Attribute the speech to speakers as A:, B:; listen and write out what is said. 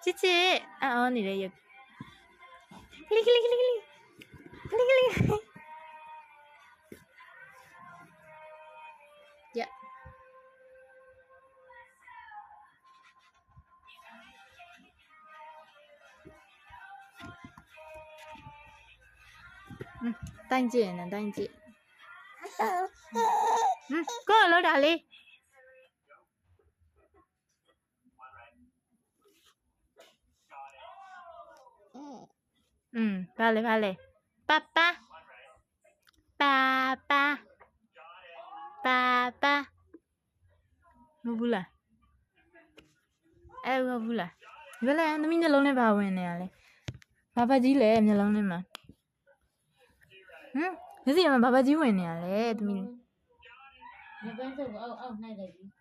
A: ချစ်ချစ်အော်နေလေရကလေးကလေးကလေးကလေးကလေးကလေးရတိုင်းကြည့်နေတိုင်းကြည့်ကိုလို့တာလေးဘာလဲပါပါမဘူးလားမဘူးလားဘယ်လဲသမီးမျက်လုံးနဲ့ဘာဝင်နေရလဲဘာကြီးလဲမျက်လုံးနဲ့မှာမျက်စိမှာဘာကြီးဝင်နေရလဲသမီး
B: 你跟着我，哦，那个。